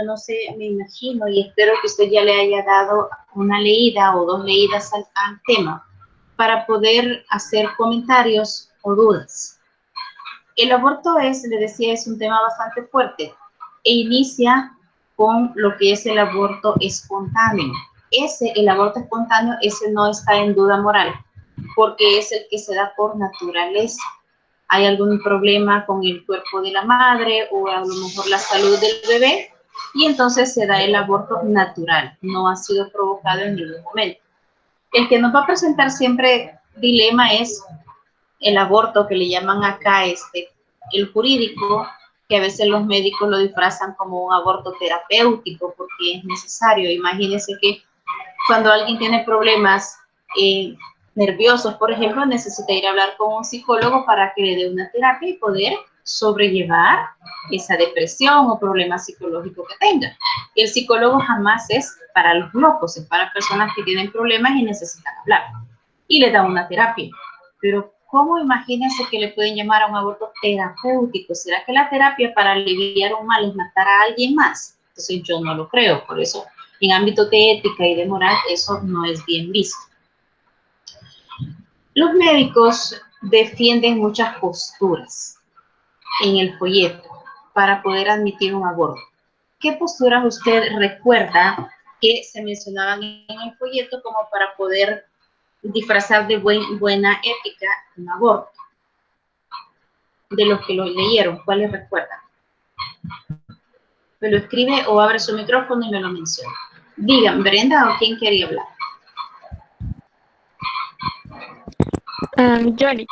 no sé, me imagino y espero que usted ya le haya dado una leída o dos leídas al tema para poder hacer comentarios o dudas. El aborto le decía, es un tema bastante fuerte e inicia con lo que es el aborto espontáneo. El aborto espontáneo, ese no está en duda moral, porque es el que se da por naturaleza. Hay algún problema con el cuerpo de la madre o a lo mejor la salud del bebé y entonces se da el aborto natural, no ha sido provocado en ningún momento. El que nos va a presentar siempre dilema es el aborto que le llaman acá el jurídico, que a veces los médicos lo disfrazan como un aborto terapéutico porque es necesario. Imagínense que cuando alguien tiene problemas nerviosos, por ejemplo, necesita ir a hablar con un psicólogo para que le dé una terapia y poder sobrellevar esa depresión o problema psicológico que tenga. El psicólogo jamás es para los locos, es para personas que tienen problemas y necesitan hablar. Y le da una terapia. Pero ¿cómo imagínense que le pueden llamar a un aborto terapéutico? ¿Será que la terapia para aliviar un mal es matar a alguien más? Entonces yo no lo creo, por eso en ámbito de ética y de moral eso no es bien visto. Los médicos defienden muchas posturas en el folleto para poder admitir un aborto. ¿Qué posturas usted recuerda que se mencionaban en el folleto como para poder disfrazar de buena ética un aborto? De los que lo leyeron, ¿cuáles recuerdan? Me lo escribe o abre su micrófono y me lo menciona. Digan, Brenda, ¿o quién quería hablar? Yoli.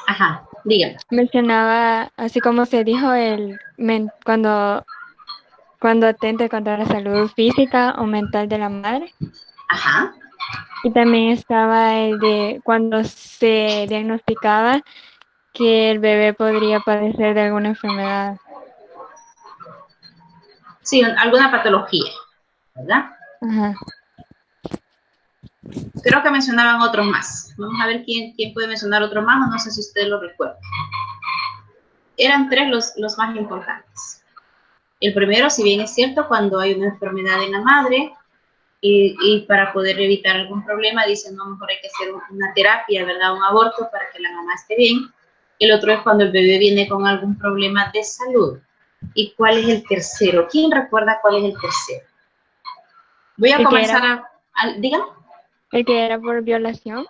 Ajá, díganlo. Mencionaba, así como se dijo, cuando atente contra la salud física o mental de la madre. Ajá. Y también estaba el de cuando se diagnosticaba que el bebé podría padecer de alguna enfermedad. Sí, alguna patología, ¿verdad? Ajá. Creo que mencionaban otros más. Vamos a ver quién puede mencionar otro más, o no sé si ustedes lo recuerdan. Eran tres los más importantes. El primero, si bien es cierto, cuando hay una enfermedad en la madre y para poder evitar algún problema, dicen, no, mejor hay que hacer una terapia, ¿verdad? Un aborto para que la mamá esté bien. El otro es cuando el bebé viene con algún problema de salud. ¿Y cuál es el tercero? ¿Quién recuerda cuál es el tercero? Voy a comenzar dígame. El que era por violación.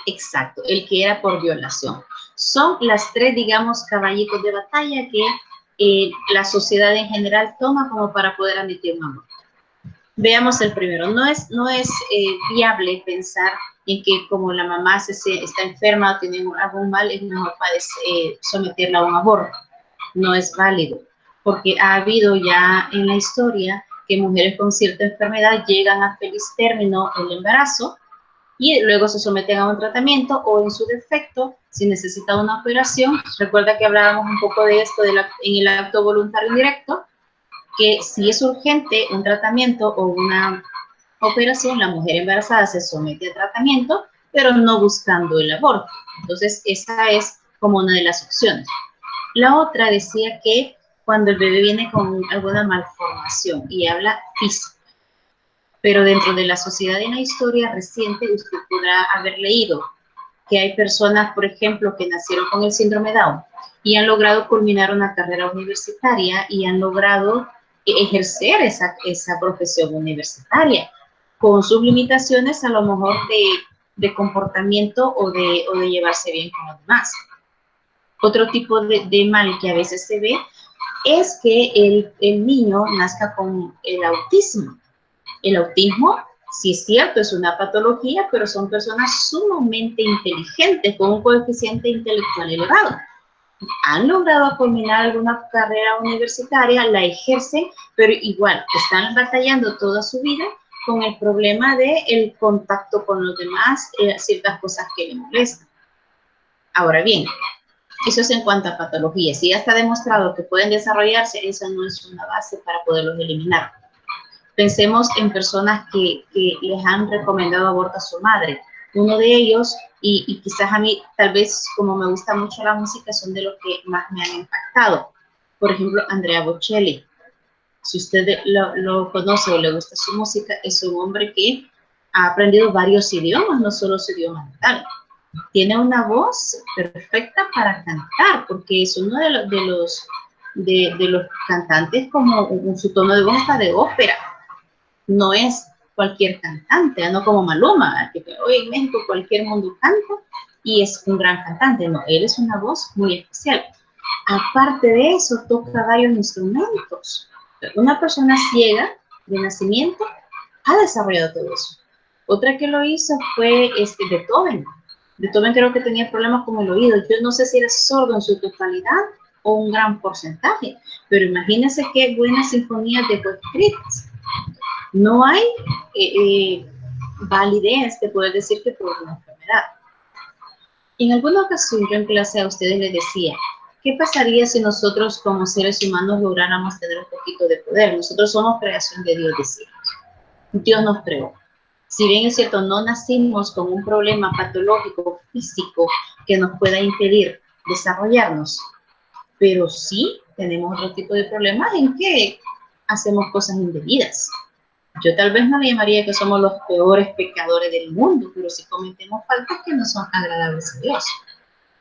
Exacto, el que era por violación. Son las tres, digamos, caballitos de batalla que la sociedad en general toma como para poder admitir un aborto. Veamos el primero. No es viable pensar en que como la mamá está enferma o tiene algún mal, es mejor someterla a un aborto. No es válido, porque ha habido ya en la historia que mujeres con cierta enfermedad llegan a feliz término el embarazo y luego se someten a un tratamiento o en su defecto, si necesita una operación, recuerda que hablábamos un poco de esto en el acto voluntario indirecto, que si es urgente un tratamiento o una operación, la mujer embarazada se somete a tratamiento, pero no buscando el aborto. Entonces, esa es como una de las opciones. La otra decía que cuando el bebé viene con alguna malformación y habla física, pero dentro de la sociedad y la historia reciente usted podrá haber leído que hay personas, por ejemplo, que nacieron con el síndrome Down y han logrado culminar una carrera universitaria y han logrado ejercer esa profesión universitaria con sus limitaciones a lo mejor de comportamiento o de llevarse bien con los demás. Otro tipo de mal que a veces se ve es que el niño nazca con el autismo. El autismo, sí es cierto, es una patología, pero son personas sumamente inteligentes, con un coeficiente intelectual elevado. Han logrado culminar alguna carrera universitaria, la ejercen, pero igual están batallando toda su vida con el problema del contacto con los demás, ciertas cosas que le molestan. Ahora bien, eso es en cuanto a patologías. Si ya está demostrado que pueden desarrollarse, esa no es una base para poderlos eliminar. Pensemos en personas que les han recomendado aborto a su madre. Uno de ellos, y quizás a mí, tal vez como me gusta mucho la música, son de los que más me han impactado. Por ejemplo, Andrea Bocelli. Si usted lo conoce o le gusta su música, es un hombre que ha aprendido varios idiomas, no solo su idioma natal. Tiene una voz perfecta para cantar, porque es uno de los cantantes como su tono de voz está de ópera. No es cualquier cantante, no como Maluma, que hoy en México cualquier mundo canta y es un gran cantante. No, él es una voz muy especial. Aparte de eso, toca varios instrumentos. Una persona ciega de nacimiento ha desarrollado todo eso. Otra que lo hizo fue Beethoven. Beethoven creo que tenía problemas con el oído. Yo no sé si era sordo en su totalidad o un gran porcentaje, pero imagínense qué buenas sinfonías dejó escritas. No hay validez de poder decir que por una enfermedad. En alguna ocasión yo en clase a ustedes les decía, ¿qué pasaría si nosotros como seres humanos lográramos tener un poquito de poder? Nosotros somos creación de Dios, decimos. Dios nos creó. Si bien es cierto, no nacimos con un problema patológico, físico, que nos pueda impedir desarrollarnos, pero sí tenemos otro tipo de problemas en que hacemos cosas indebidas. Yo tal vez no le llamaría que somos los peores pecadores del mundo, pero sí cometemos faltas que no son agradables a Dios.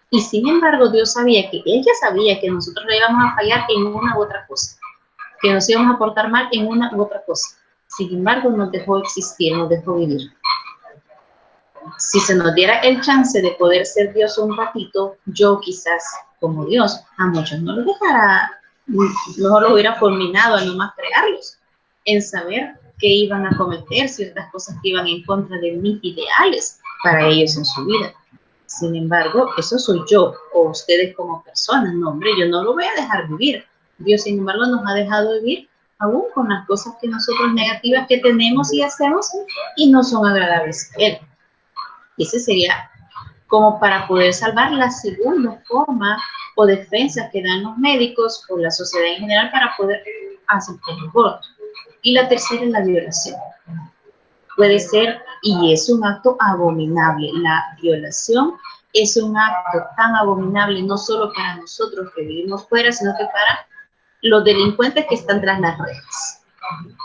Y sin embargo, Dios sabía que ella sabía que nosotros le íbamos a fallar en una u otra cosa, que nos íbamos a portar mal en una u otra cosa. Sin embargo, nos dejó existir, nos dejó vivir. Si se nos diera el chance de poder ser Dios un ratito, yo quizás como Dios, a muchos no los dejara, mejor los hubiera fulminado a no más crearlos, en saber que iban a cometer ciertas cosas que iban en contra de mis ideales para ellos en su vida. Sin embargo, eso soy yo, o ustedes como personas. No, hombre, yo no lo voy a dejar vivir. Dios, sin embargo, nos ha dejado vivir aún con las cosas que nosotros negativas que tenemos y hacemos y no son agradables a Él. Y ese sería como para poder salvar la segunda forma o defensa que dan los médicos o la sociedad en general para poder aceptar el aborto. Y la tercera es la violación. Puede ser, y es un acto abominable. La violación es un acto tan abominable, no solo para nosotros que vivimos fuera, sino que para los delincuentes que están tras las rejas.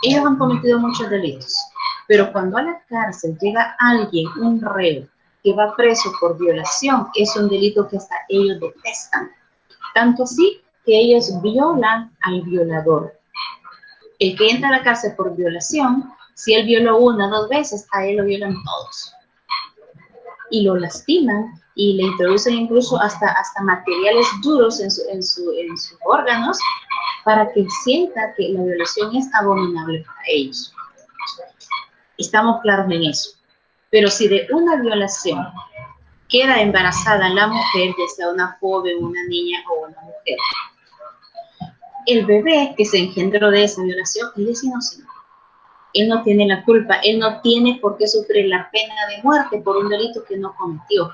Ellos han cometido muchos delitos, pero cuando a la cárcel llega alguien, un reo, que va preso por violación, es un delito que hasta ellos detestan. Tanto así que ellos violan al violador. El que entra a la cárcel por violación, si él violó una o dos veces, a él lo violan todos. Y lo lastiman y le introducen incluso hasta materiales duros en sus órganos para que sienta que la violación es abominable para ellos. Estamos claros en eso. Pero si de una violación queda embarazada la mujer, ya sea una joven, una niña o una mujer, el bebé que se engendró de esa violación, él es inocente. Él no tiene la culpa, él no tiene por qué sufrir la pena de muerte por un delito que no cometió.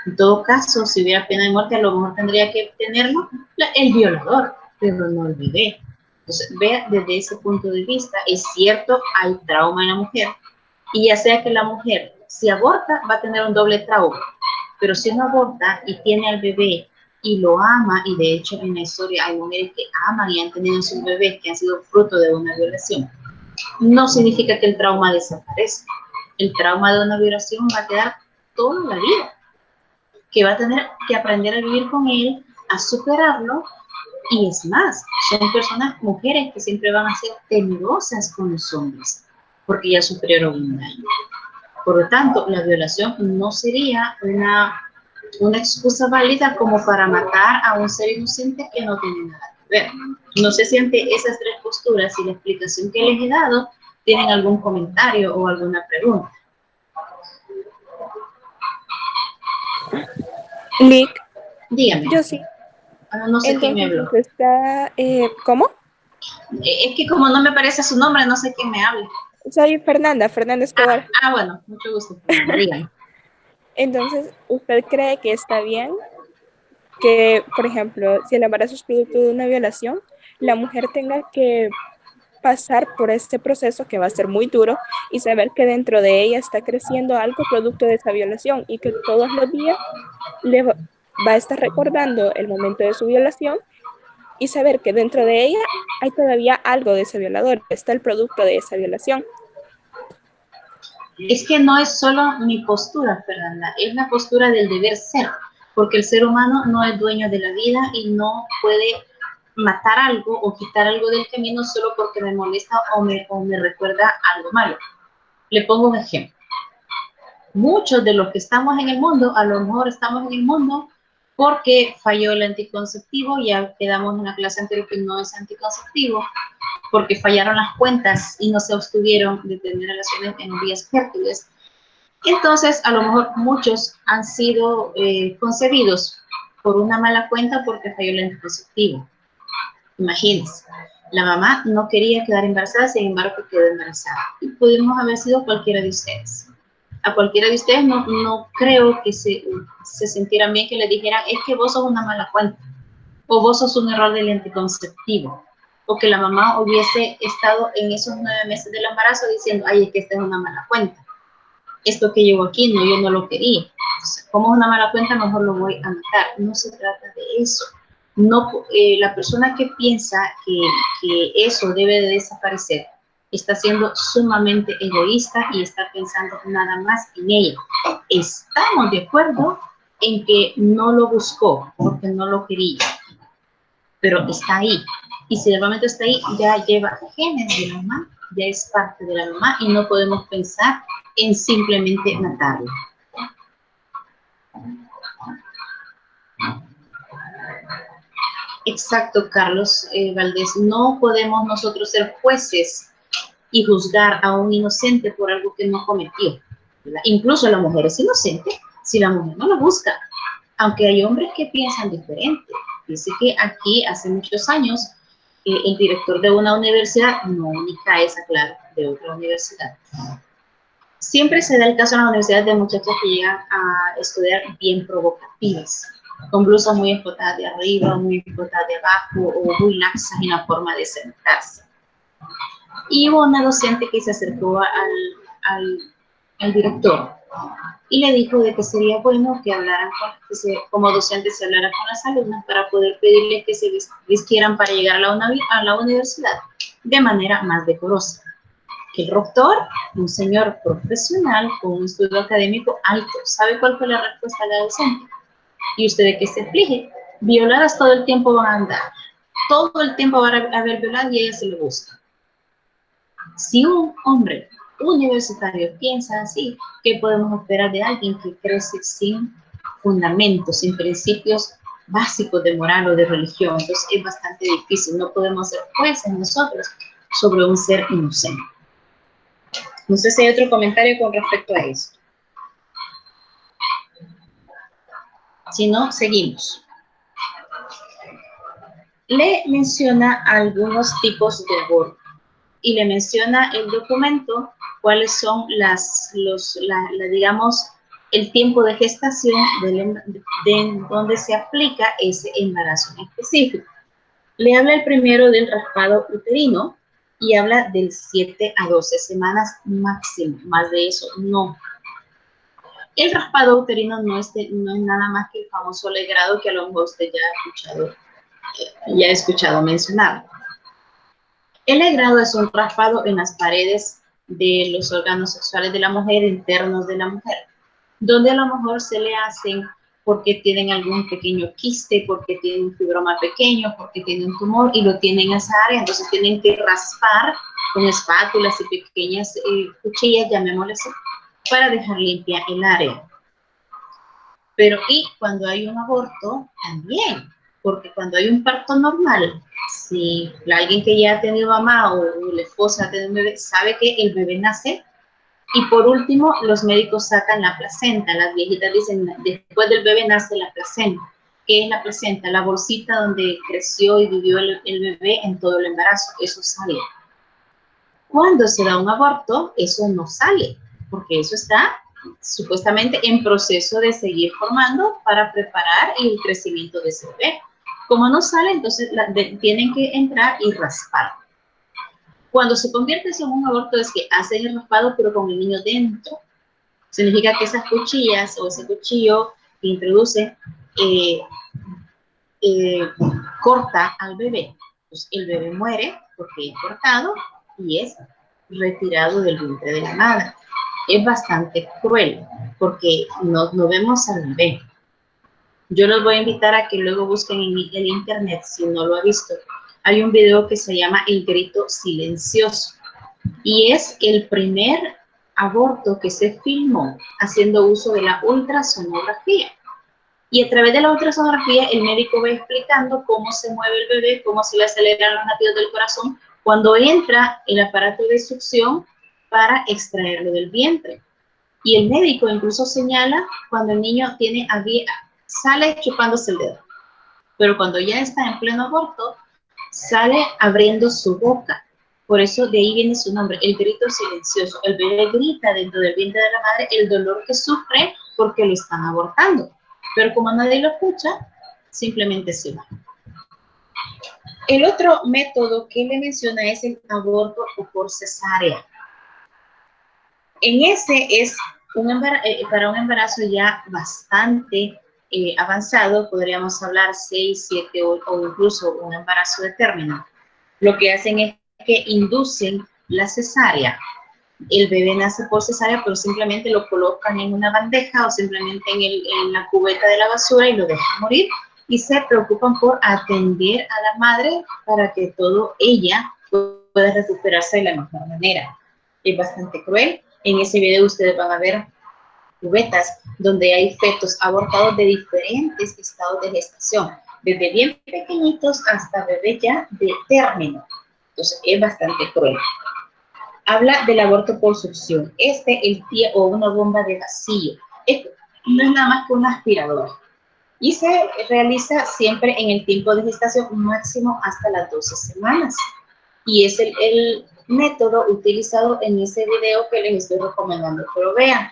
En todo caso, si hubiera pena de muerte, a lo mejor tendría que tenerlo el violador, pero no el bebé. Entonces, vea desde ese punto de vista, es cierto, hay trauma en la mujer, y ya sea que la mujer, si aborta, va a tener un doble trauma, pero si no aborta y tiene al bebé y lo ama, y de hecho en la historia hay mujeres que aman y han tenido sus bebés que han sido fruto de una violación, no significa que el trauma desaparezca. El trauma de una violación va a quedar toda la vida, que va a tener que aprender a vivir con él, a superarlo, y es más, son personas, mujeres, que siempre van a ser temerosas con los hombres, porque ya sufrieron un daño. Por lo tanto, la violación no sería una excusa válida como para matar a un ser inocente que no tiene nada que ver. No sé si ante esas tres posturas y la explicación que les he dado, tienen algún comentario o alguna pregunta. Nick, dígame. Yo sí. No sé quién me habló. Está, ¿cómo? Es que como no me parece su nombre, no sé quién me habla. Soy Fernanda Escobar. Bueno, mucho gusto. Dígame. Entonces, ¿usted cree que está bien que, por ejemplo, si el embarazo es producto de una violación, la mujer tenga que pasar por este proceso que va a ser muy duro y saber que dentro de ella está creciendo algo producto de esa violación y que todos los días le va a estar recordando el momento de su violación y saber que dentro de ella hay todavía algo de ese violador, está el producto de esa violación. Es que no es solo mi postura, Fernanda, es la postura del deber ser, porque el ser humano no es dueño de la vida y no puede matar algo o quitar algo del camino solo porque me molesta o me recuerda algo malo. Le pongo un ejemplo. Muchos de los que estamos en el mundo, a lo mejor estamos en el mundo porque falló el anticonceptivo, ya quedamos en la clase anterior que no es anticonceptivo, porque fallaron las cuentas y no se abstuvieron de tener relaciones en los días fértiles. Entonces, a lo mejor muchos han sido concebidos por una mala cuenta porque falló el anticonceptivo. Imagínense, la mamá no quería quedar embarazada, sin embargo quedó embarazada. Y pudimos haber sido cualquiera de ustedes. A cualquiera de ustedes no creo que se sintieran bien que le dijeran, es que vos sos una mala cuenta, o vos sos un error del anticonceptivo, o que la mamá hubiese estado en esos 9 meses del embarazo diciendo, ay, es que esta es una mala cuenta. Esto que llevo aquí, no, yo no lo quería. Entonces, como es una mala cuenta, mejor lo voy a matar. No se trata de eso. No, la persona que piensa que eso debe de desaparecer está siendo sumamente egoísta y está pensando nada más en ella. Estamos de acuerdo en que no lo buscó porque no lo quería, pero está ahí. Y si realmente está ahí, ya lleva genes de la mamá, ya es parte de la mamá y no podemos pensar en simplemente matarlo. Exacto, Carlos Valdés. No podemos nosotros ser jueces y juzgar a un inocente por algo que no cometió, ¿verdad? Incluso la mujer es inocente si la mujer no lo busca, aunque hay hombres que piensan diferente. Dice que aquí hace muchos años el director de una universidad, no única esa, claro, de otra universidad. Siempre se da el caso en las universidades de muchachas que llegan a estudiar bien provocativas, con blusas muy escotadas de arriba, muy escotadas de abajo, o muy laxas en la forma de sentarse. Y hubo una docente que se acercó al director y le dijo de que sería bueno que hablaran como docentes se hablaran con las alumnas para poder pedirles que se vistieran para llegar a la universidad de manera más decorosa. El rector, un señor profesional con un estudio académico alto, ¿sabe cuál fue la respuesta de la docente? ¿Y usted de qué se aflige? Violadas todo el tiempo van a andar, todo el tiempo van a haber violadas y a ella se le busca. Si un hombre universitario piensa así, ¿qué podemos esperar de alguien que crece sin fundamentos, sin principios básicos de moral o de religión? Entonces es bastante difícil, no podemos ser jueces nosotros sobre un ser inocente. No sé si hay otro comentario con respecto a eso. Si no, seguimos. Le menciona algunos tipos de aborto y le menciona el documento cuáles son digamos, el tiempo de gestación de donde se aplica ese embarazo en específico. Le habla el primero del raspado uterino y habla del 7 a 12 semanas máximo, más de eso no. El raspado uterino no es nada más que el famoso legrado que a lo mejor usted ya ha escuchado mencionar. El legrado es un raspado en las paredes de los órganos sexuales de la mujer, internos de la mujer, donde a lo mejor se le hacen porque tienen algún pequeño quiste, porque tienen un fibroma pequeño, porque tienen un tumor y lo tienen en esa área, entonces tienen que raspar con espátulas y pequeñas cuchillas, llamémosle así, para dejar limpia el área. Pero y cuando hay un aborto, también, porque cuando hay un parto normal, si alguien que ya ha tenido mamá o la esposa ha tenido un bebé, sabe que el bebé nace, y por último, los médicos sacan la placenta. Las viejitas dicen, después del bebé nace la placenta. ¿Qué es la placenta? La bolsita donde creció y vivió el bebé en todo el embarazo. Eso sale. Cuando se da un aborto, eso no sale, porque eso está supuestamente en proceso de seguir formando para preparar el crecimiento de ese bebé. Como no sale, entonces tienen que entrar y raspar. Cuando se convierte en un aborto es que hacen el raspado pero con el niño dentro. Significa que esas cuchillas o ese cuchillo que introduce corta al bebé. Pues el bebé muere porque es cortado y es retirado del vientre de la madre. Es bastante cruel porque no vemos al bebé. Yo los voy a invitar a que luego busquen en el internet, si no lo ha visto. Hay un video que se llama El grito silencioso y es el primer aborto que se filmó haciendo uso de la ultrasonografía. Y a través de la ultrasonografía el médico va explicando cómo se mueve el bebé, cómo se le aceleran los latidos del corazón cuando entra el aparato de succión para extraerlo del vientre. Y el médico incluso señala cuando el niño sale chupándose el dedo, pero cuando ya está en pleno aborto, sale abriendo su boca. Por eso de ahí viene su nombre, el grito silencioso. El bebé grita dentro del vientre de la madre el dolor que sufre porque lo están abortando. Pero como nadie lo escucha, simplemente se va. El otro método que le menciona es el aborto por cesárea. En ese es para un embarazo ya bastante avanzado, podríamos hablar 6, 7 o incluso un embarazo de término. Lo que hacen es que inducen la cesárea. El bebé nace por cesárea, pero simplemente lo colocan en una bandeja o simplemente en la cubeta de la basura y lo dejan morir. Y se preocupan por atender a la madre para que ella pueda recuperarse de la mejor manera. Es bastante cruel. En ese video ustedes van a ver cubetas donde hay fetos abortados de diferentes estados de gestación, desde bien pequeñitos hasta bebés ya de término. Entonces es bastante cruel. Habla del aborto por succión. El pie o una bomba de vacío. Esto no es nada más que una aspiradora. Y se realiza siempre en el tiempo de gestación máximo hasta las 12 semanas. Y es el método utilizado en ese video que les estoy recomendando que lo vean.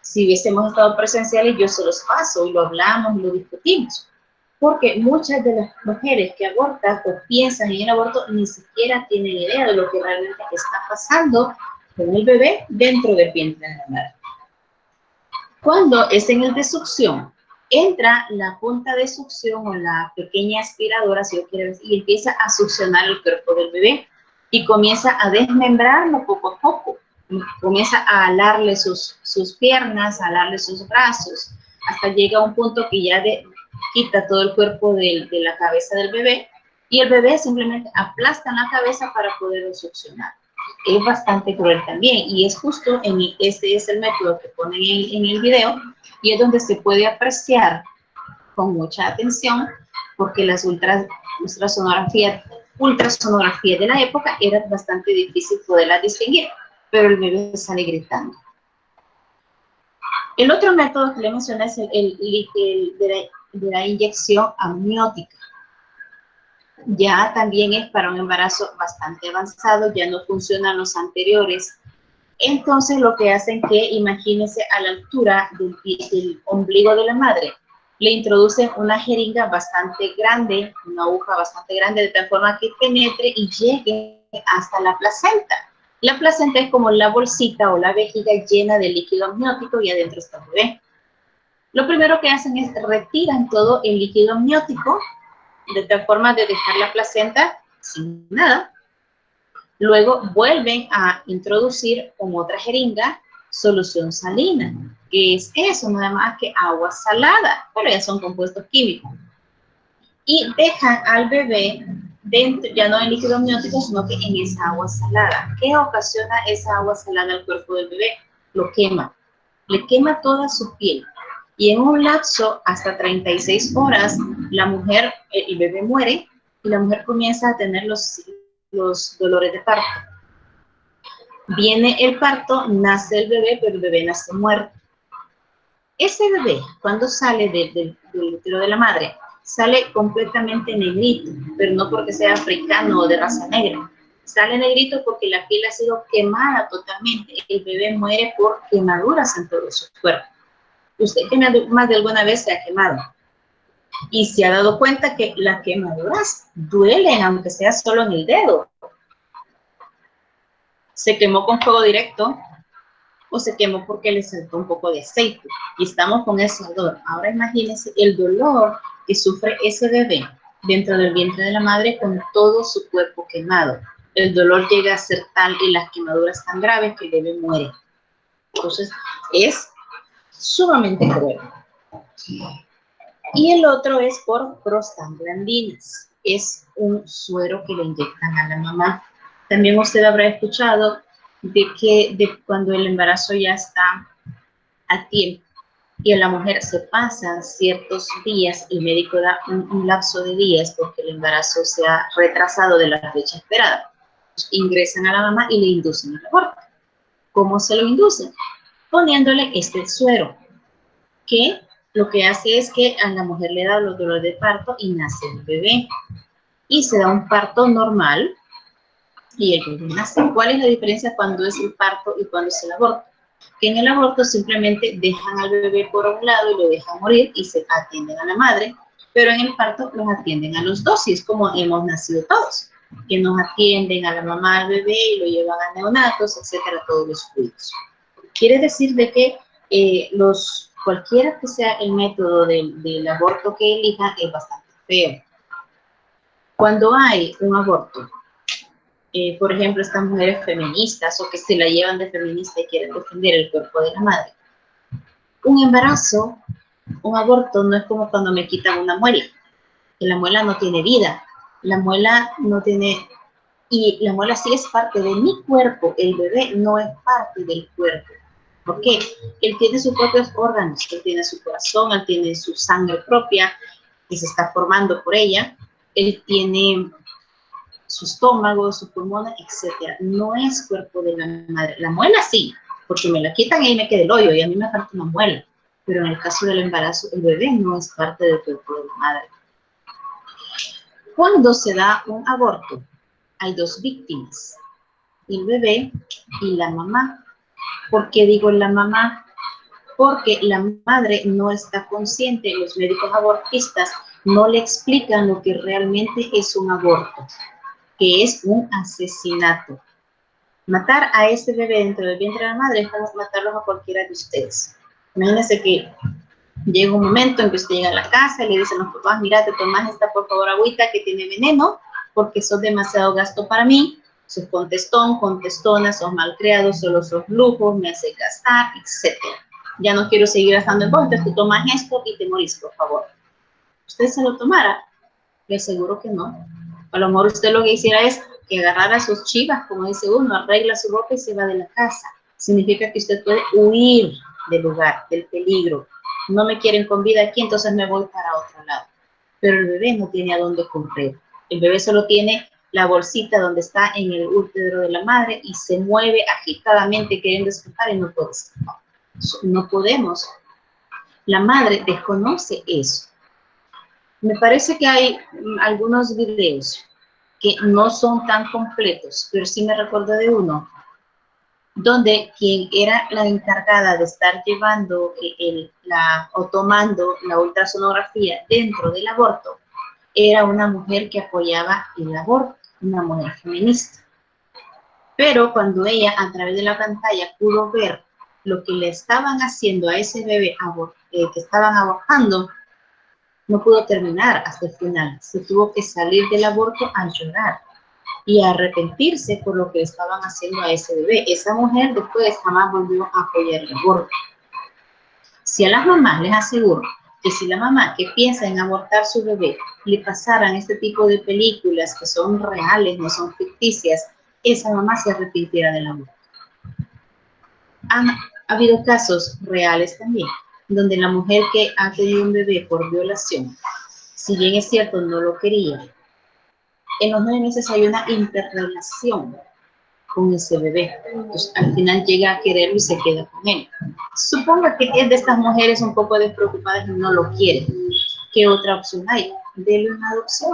Si hubiésemos estado presenciales, yo se los paso y lo hablamos y lo discutimos. Porque muchas de las mujeres que abortan o piensan en el aborto ni siquiera tienen idea de lo que realmente está pasando con el bebé dentro del vientre de la madre. Cuando es en el de succión, entra la punta de succión o la pequeña aspiradora, si yo quiero decir, y empieza a succionar el cuerpo del bebé y comienza a desmembrarlo poco a poco. Comienza a alarle sus piernas, a alarle sus brazos, hasta llega a un punto que ya quita todo el cuerpo de la cabeza del bebé y el bebé simplemente aplasta la cabeza para poderlo succionar. Es bastante cruel también y es justo este es el método que ponen en el video y es donde se puede apreciar con mucha atención porque las ultrasonografías de la época era bastante difícil poderlas distinguir, pero el bebé sale gritando. El otro método que le mencioné es el de la inyección amniótica. Ya también es para un embarazo bastante avanzado, ya no funcionan los anteriores. Entonces lo que hacen que, imagínense a la altura del ombligo de la madre, le introducen una jeringa bastante grande, una aguja bastante grande, de tal forma que penetre y llegue hasta la placenta. La placenta es como la bolsita o la vejiga llena de líquido amniótico y adentro está el bebé. Lo primero que hacen es retiran todo el líquido amniótico de tal forma de dejar la placenta sin nada. Luego vuelven a introducir con otra jeringa solución salina, que es eso, nada más que agua salada, pero ya son compuestos químicos. Y dejan al bebé dentro, ya no en líquido amniótico, sino que en esa agua salada. ¿Qué ocasiona esa agua salada al cuerpo del bebé? Lo quema, le quema toda su piel. Y en un lapso hasta 36 horas, el bebé muere y la mujer comienza a tener los dolores de parto. Viene el parto, nace el bebé, pero el bebé nace muerto. Ese bebé, cuando sale del útero de la madre, sale completamente negrito, pero no porque sea africano o de raza negra. Sale negrito porque la piel ha sido quemada totalmente. El bebé muere por quemaduras en todo su cuerpo. Usted que más de alguna vez se ha quemado y se ha dado cuenta que las quemaduras duelen, aunque sea solo en el dedo. Se quemó con fuego directo o se quemó porque le saltó un poco de aceite y estamos con ese dolor. Ahora imagínense el dolor que sufre ese bebé dentro del vientre de la madre con todo su cuerpo quemado. El dolor llega a ser tal y las quemaduras tan graves que el bebé muere. Entonces, es sumamente cruel. Y el otro es por prostaglandinas. Es un suero que le inyectan a la mamá. También usted habrá escuchado de cuando el embarazo ya está a tiempo y a la mujer se pasan ciertos días, el médico da un lapso de días porque el embarazo se ha retrasado de la fecha esperada. Ingresan a la mamá y le inducen el aborto. ¿Cómo se lo inducen? Poniéndole este suero, que lo que hace es que a la mujer le da los dolores de parto y nace el bebé. Y se da un parto normal y el bebé nace. ¿Cuál es la diferencia cuando es el parto y cuando es el aborto? Que en el aborto simplemente dejan al bebé por un lado y lo dejan morir y se atienden a la madre, pero en el parto los atienden a los dos y es como hemos nacido todos, que nos atienden a la mamá, al bebé y lo llevan a neonatos, etcétera, todos los cuidados. Quiere decir de que cualquiera que sea el método del aborto que elija es bastante feo. Cuando hay un aborto, por ejemplo, estas mujeres feministas o que se la llevan de feminista y quieren defender el cuerpo de la madre, un embarazo, un aborto no es como cuando me quitan una muela, que la muela no tiene vida, la muela no tiene, y la muela sí es parte de mi cuerpo, el bebé no es parte del cuerpo. ¿Por qué? Él tiene sus propios órganos, él tiene su corazón, él tiene su sangre propia que se está formando por ella, él tiene su estómago, su pulmón, etcétera. No es cuerpo de la madre. La muela sí, porque me la quitan y ahí me queda el hoyo y a mí me falta una muela. Pero en el caso del embarazo, el bebé no es parte del cuerpo de la madre. Cuando se da un aborto, hay dos víctimas, el bebé y la mamá. ¿Por qué digo la mamá? Porque la madre no está consciente, los médicos abortistas no le explican lo que realmente es un aborto, que es un asesinato. Matar a ese bebé dentro del vientre de la madre es como matarlos a cualquiera de ustedes. Imagínense que llega un momento en que usted llega a la casa y le dicen a los papás, mira, te tomas esta por favor agüita que tiene veneno, porque sos demasiado gasto para mí, sos contestón, contestona, sos malcriado, solo sos lujos, me hace gastar, etc. Ya no quiero seguir gastando en vos, entonces tú tomas esto y te morís, por favor. ¿Usted se lo tomara? Le aseguro que no. A lo mejor usted lo que hiciera es que agarrara sus chivas, como dice uno, arregla su ropa y se va de la casa. Significa que usted puede huir del lugar, del peligro. No me quieren con vida aquí, entonces me voy para otro lado. Pero el bebé no tiene a dónde correr. El bebé solo tiene la bolsita donde está en el útero de la madre y se mueve agitadamente queriendo escapar y no puede escapar. No podemos. La madre desconoce eso. Me parece que hay algunos videos que no son tan completos, pero sí me recuerdo de uno, donde quien era la encargada de estar llevando o tomando la ultrasonografía dentro del aborto, era una mujer que apoyaba el aborto, una mujer feminista. Pero cuando ella a través de la pantalla pudo ver lo que le estaban haciendo a ese bebé que estaban abortando, no pudo terminar hasta el final. Se tuvo que salir del aborto a llorar y a arrepentirse por lo que estaban haciendo a ese bebé. Esa mujer después jamás volvió a apoyar el aborto. Si a las mamás les aseguro que si la mamá que piensa en abortar su bebé le pasaran este tipo de películas que son reales, no son ficticias, esa mamá se arrepintiera del aborto. Ha habido casos reales también, donde la mujer que ha tenido un bebé por violación, si bien es cierto no lo quería, en los 9 meses hay una interrelación con ese bebé. Entonces, al final llega a quererlo y se queda con él. Suponga que es de estas mujeres un poco despreocupadas y no lo quiere. ¿Qué otra opción hay? Dele una adopción.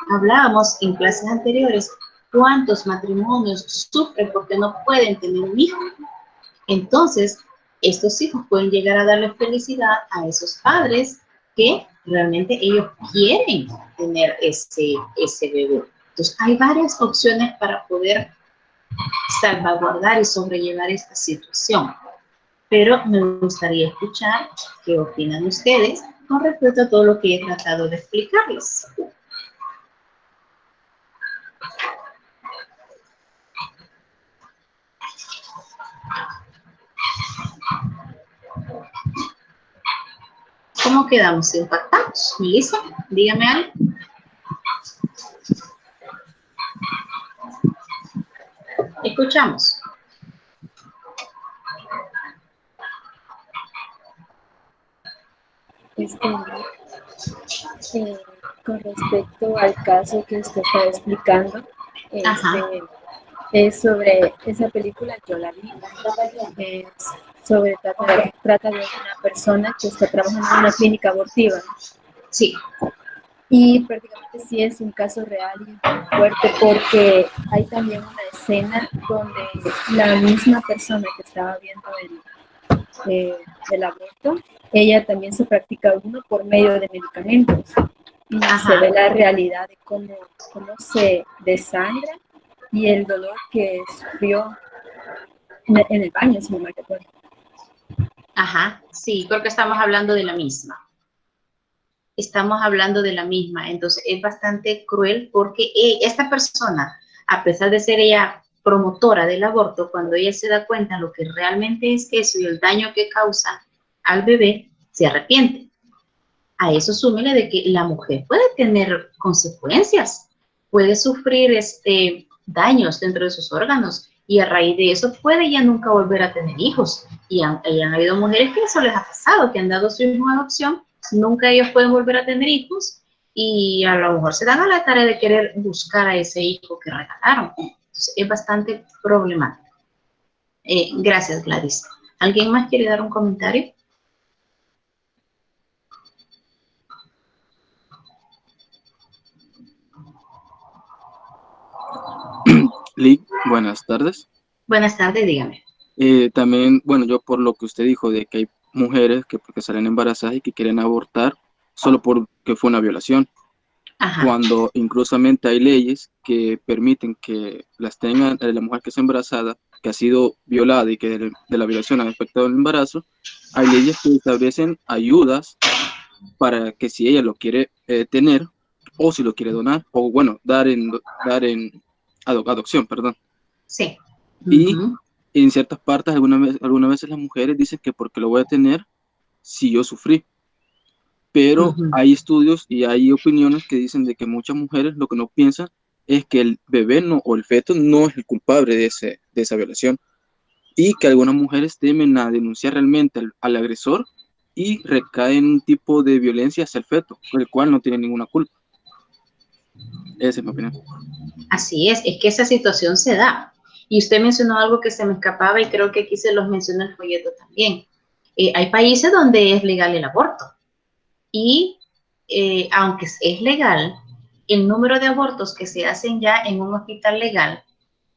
Hablábamos en clases anteriores cuántos matrimonios sufren porque no pueden tener un hijo. Entonces, estos hijos pueden llegar a darle felicidad a esos padres que realmente ellos quieren tener ese bebé. Entonces, hay varias opciones para poder salvaguardar y sobrellevar esta situación. Pero me gustaría escuchar qué opinan ustedes con respecto a todo lo que he tratado de explicarles. ¿Cómo quedamos? ¿Impactados? Melissa, dígame algo. Escuchamos. Con respecto al caso que usted estaba explicando, es sobre esa película, yo la vi, trata de una persona que está trabajando en una clínica abortiva. Sí. Y prácticamente sí es un caso real y muy fuerte, porque hay también una escena donde la misma persona que estaba viendo el aborto, ella también se practica uno por medio de medicamentos. Y se ve la realidad de cómo se desangra y el dolor que sufrió en el baño, si no me recuerdo. Ajá, sí, creo que estamos hablando de la misma. Estamos hablando de la misma, entonces es bastante cruel porque esta persona, a pesar de ser ella promotora del aborto, cuando ella se da cuenta de lo que realmente es eso y el daño que causa al bebé, se arrepiente. A eso súmele de que la mujer puede tener consecuencias, puede sufrir daños dentro de sus órganos y a raíz de eso puede ya nunca volver a tener hijos. Y han habido mujeres que eso les ha pasado, que han dado su hijo en adopción, nunca ellos pueden volver a tener hijos y a lo mejor se dan a la tarea de querer buscar a ese hijo que regalaron. Entonces es bastante problemático. Gracias, Gladys. ¿Alguien más quiere dar un comentario? Lick, buenas tardes. Buenas tardes, dígame. También, bueno, yo por lo que usted dijo de que hay mujeres que porque salen embarazadas y que quieren abortar solo porque fue una violación. Ajá. Cuando inclusamente hay leyes que permiten que las tengan, la mujer que es embarazada, que ha sido violada y que de la violación ha afectado el embarazo, hay leyes que establecen ayudas para que si ella lo quiere tener, o si lo quiere donar, o bueno, dar en adopción, perdón. Sí. Y en ciertas partes, algunas veces las mujeres dicen que porque lo voy a tener si yo sufrí. Pero hay estudios y hay opiniones que dicen de que muchas mujeres lo que no piensan es que el bebé o el feto no es el culpable de esa violación. Y que algunas mujeres temen a denunciar realmente al agresor y recaen en un tipo de violencia hacia el feto, con el cual no tiene ninguna culpa. Esa es mi opinión. Así es que esa situación se da. Y usted mencionó algo que se me escapaba y creo que aquí se los mencionó el folleto también. Hay países donde es legal el aborto. Y aunque es legal, el número de abortos que se hacen ya en un hospital legal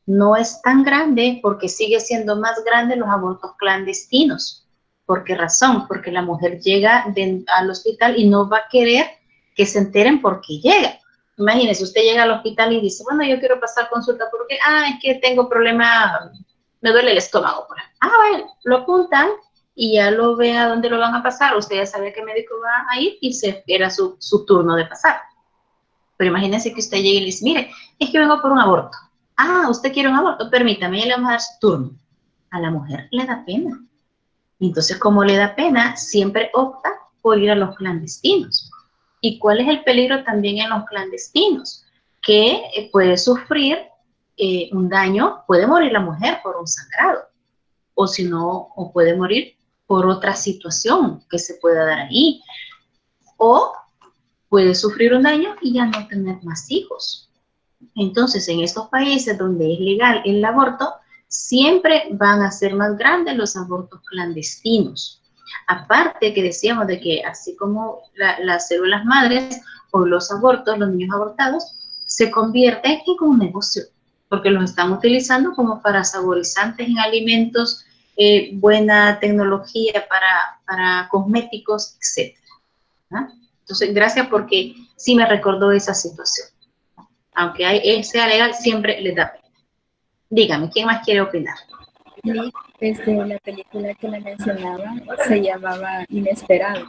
no es tan grande porque sigue siendo más grande los abortos clandestinos. ¿Por qué razón? Porque la mujer llega al hospital y no va a querer que se enteren por qué llega. Imagínese, usted llega al hospital y dice, bueno, yo quiero pasar consulta porque, es que tengo problema, me duele el estómago. Bueno, lo apuntan y ya lo ve a dónde lo van a pasar. Usted ya sabe a qué médico va a ir y se espera su turno de pasar. Pero imagínese que usted llegue y le dice, mire, es que vengo por un aborto. ¿Usted quiere un aborto? Permítame, ya le vamos a dar su turno. A la mujer le da pena. Entonces, como le da pena, siempre opta por ir a los clandestinos. ¿Y cuál es el peligro también en los clandestinos? Que puede sufrir un daño, puede morir la mujer por un sangrado, o si no, o puede morir por otra situación que se pueda dar ahí, o puede sufrir un daño y ya no tener más hijos. Entonces, en estos países donde es legal el aborto, siempre van a ser más grandes los abortos clandestinos. Aparte que decíamos de que así como las células madres o los abortos, los niños abortados, se convierten en un negocio, porque los están utilizando como para saborizantes en alimentos, buena tecnología para cosméticos, etc. Entonces, gracias porque sí me recordó esa situación. Aunque sea legal, siempre les da pena. Dígame, ¿quién más quiere opinar? La película que le mencionaba se llamaba Inesperado.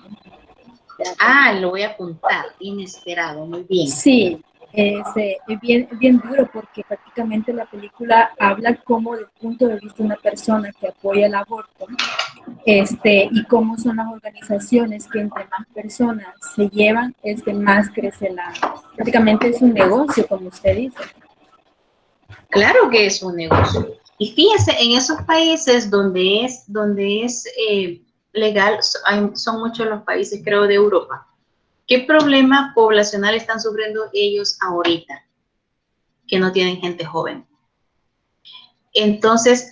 Lo voy a apuntar, Inesperado, muy bien. Sí, es bien duro porque prácticamente la película habla como del punto de vista de una persona que apoya el aborto, y cómo son las organizaciones que entre más personas se llevan, más crece prácticamente es un negocio, como usted dice. Claro que es un negocio. Y fíjese, en esos países donde es legal, son muchos los países, creo, de Europa. ¿Qué problema poblacional están sufriendo ellos ahorita? Que no tienen gente joven. Entonces,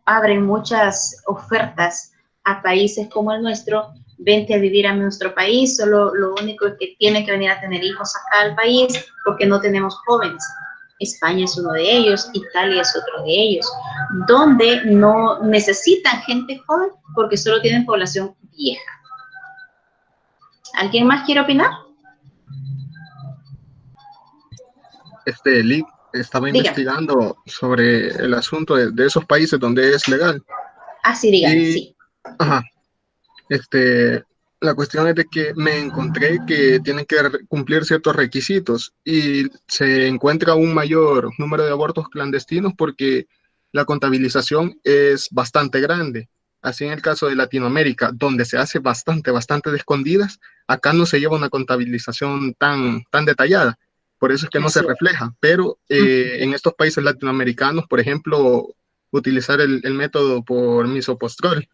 abren muchas ofertas a países como el nuestro. Vente a vivir a nuestro país, solo lo único es que tiene que venir a tener hijos acá al país porque no tenemos jóvenes. España es uno de ellos, Italia es otro de ellos, donde no necesitan gente joven porque solo tienen población vieja. ¿Alguien más quiere opinar? Lee, estaba Dígame. investigando sobre el asunto de esos países donde es legal. Ah, sí, dígame, Y, sí. ajá, la cuestión es de que me encontré que tienen que cumplir ciertos requisitos y se encuentra un mayor número de abortos clandestinos porque la contabilización es bastante grande. Así en el caso de Latinoamérica, donde se hace bastante de escondidas, acá no se lleva una contabilización tan detallada. Por eso es que no se refleja. Pero en estos países latinoamericanos, por ejemplo, utilizar el método por misopostrol,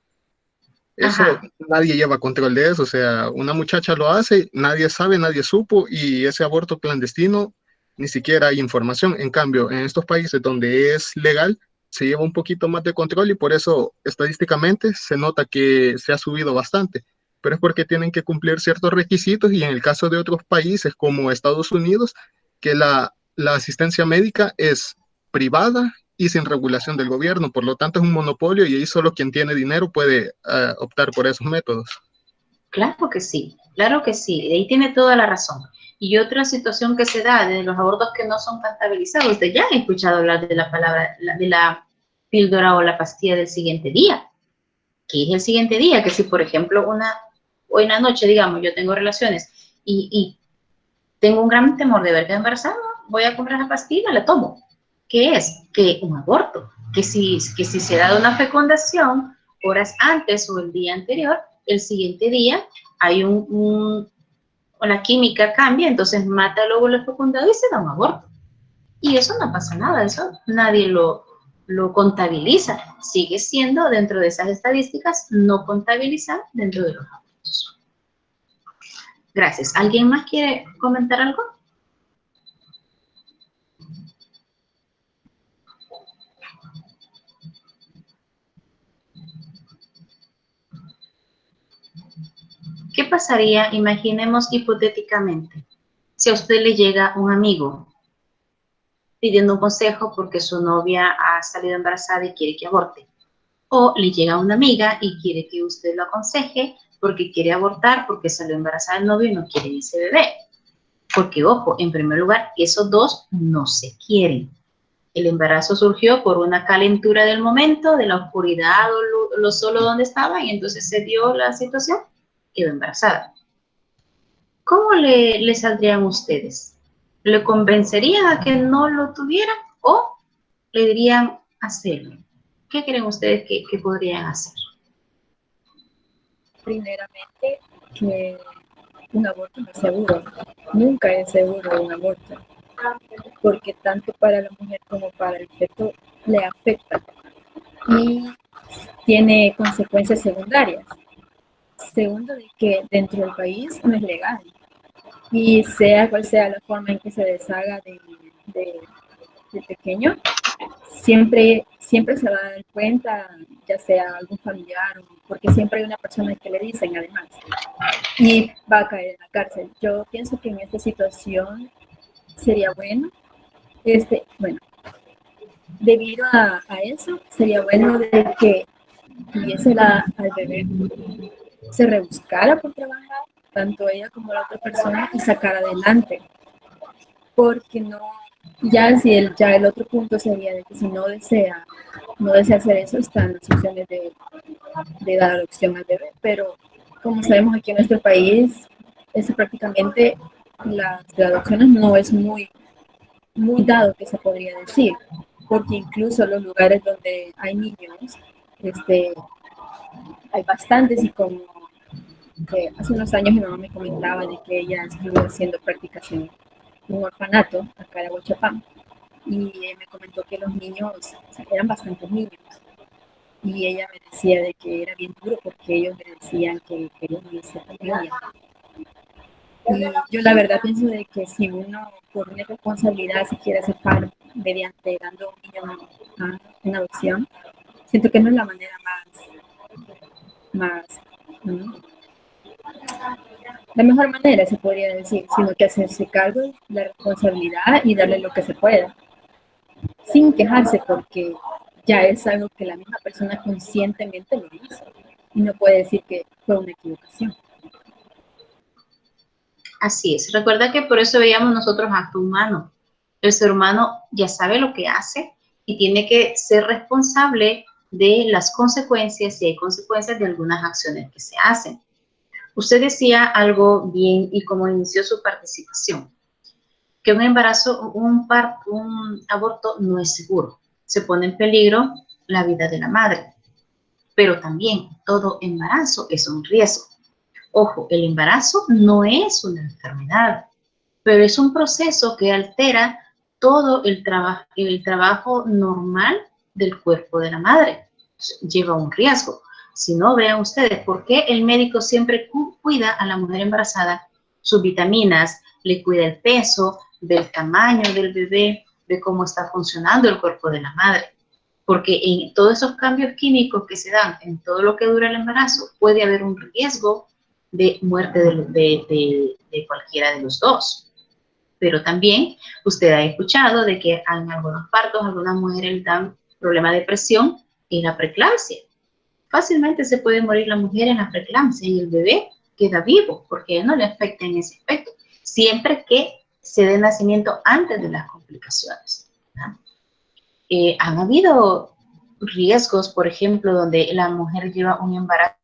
eso Ajá. nadie lleva control de eso, o sea, una muchacha lo hace, nadie sabe, nadie supo, y ese aborto clandestino ni siquiera hay información. En cambio, en estos países donde es legal, se lleva un poquito más de control y por eso estadísticamente se nota que se ha subido bastante, pero es porque tienen que cumplir ciertos requisitos y en el caso de otros países como Estados Unidos, que la asistencia médica es privada y sin regulación del gobierno, por lo tanto es un monopolio y ahí solo quien tiene dinero puede optar por esos métodos. Claro que sí, ahí tiene toda la razón. Y otra situación que se da de los abortos que no son contabilizados, usted ya ha escuchado hablar de la palabra, de la píldora o la pastilla del siguiente día. ¿Qué es el siguiente día? Que si, por ejemplo, hoy en la noche, digamos, yo tengo relaciones y tengo un gran temor de ver que embarazada, voy a comprar la pastilla, la tomo. ¿Qué es? Que un aborto. Que si se da una fecundación horas antes o el día anterior, el siguiente día hay la química cambia, entonces mata el óvulo fecundado y se da un aborto. Y eso no pasa nada, eso nadie lo contabiliza. Sigue siendo dentro de esas estadísticas no contabilizar dentro de los abortos. Gracias. ¿Alguien más quiere comentar algo? ¿Qué pasaría, imaginemos hipotéticamente, si a usted le llega un amigo pidiendo un consejo porque su novia ha salido embarazada y quiere que aborte? O le llega una amiga y quiere que usted lo aconseje porque quiere abortar, porque salió embarazada el novio y no quiere ese bebé. Porque, ojo, en primer lugar, esos dos no se quieren. El embarazo surgió por una calentura del momento, de la oscuridad o lo solo donde estaba, y entonces se dio la situación, quedó embarazada. ¿Cómo le saldrían ustedes? ¿Le convencerían a que no lo tuviera o le dirían hacerlo? ¿Qué creen ustedes que podrían hacer? Primeramente, que un aborto no es seguro. Nunca es seguro un aborto. Porque tanto para la mujer como para el feto le afecta. Y tiene consecuencias secundarias. Segundo, de que dentro del país no es legal. Y sea cual sea la forma en que se deshaga de pequeño, siempre se va a dar cuenta, ya sea algún familiar, porque siempre hay una persona que le dicen además, y va a caer en la cárcel. Yo pienso que en esta situación sería bueno, debido a eso, sería bueno de que tuviese al bebé, se rebuscara por trabajar, tanto ella como la otra persona, y sacar adelante, porque no, ya el otro punto sería de que si no desea hacer eso, están las opciones de dar adopción al bebé, pero como sabemos aquí en nuestro país, prácticamente las adopciones no es muy dado, que se podría decir, porque incluso los lugares donde hay niños, hay bastantes y como que hace unos años mi mamá me comentaba de que ella estuvo haciendo prácticas en un orfanato acá de Aguachapán y me comentó que los niños, o sea, eran bastantes niños y ella me decía de que era bien duro porque ellos le decían que querían irse a familia. Y yo la verdad pienso de que si uno por una responsabilidad se quiere acercar mediante dando un niño en adopción, siento que no es la manera más la mejor manera se podría decir, sino que hacerse cargo de la responsabilidad y darle lo que se pueda, sin quejarse porque ya es algo que la misma persona conscientemente lo hizo y no puede decir que fue una equivocación. Así es. Recuerda que por eso veíamos nosotros acto humano. El ser humano ya sabe lo que hace y tiene que ser responsable de las consecuencias, si hay consecuencias de algunas acciones que se hacen. Usted decía algo bien y como inició su participación, que un embarazo, un aborto no es seguro. Se pone en peligro la vida de la madre. Pero también todo embarazo es un riesgo. Ojo, el embarazo no es una enfermedad, pero es un proceso que altera todo el trabajo normal del cuerpo de la madre. Lleva un riesgo. Si no, vean ustedes, ¿por qué el médico siempre cuida a la mujer embarazada sus vitaminas, le cuida el peso, del tamaño del bebé, de cómo está funcionando el cuerpo de la madre? Porque en todos esos cambios químicos que se dan en todo lo que dura el embarazo, puede haber un riesgo de muerte de cualquiera de los dos. Pero también usted ha escuchado de que en algunos partos, algunas mujeres dan problema de presión y la preeclampsia. Fácilmente se puede morir la mujer en la preeclampsia y el bebé queda vivo porque no le afecta en ese aspecto, siempre que se dé nacimiento antes de las complicaciones, ¿no? Han habido riesgos, por ejemplo, donde la mujer lleva un embarazo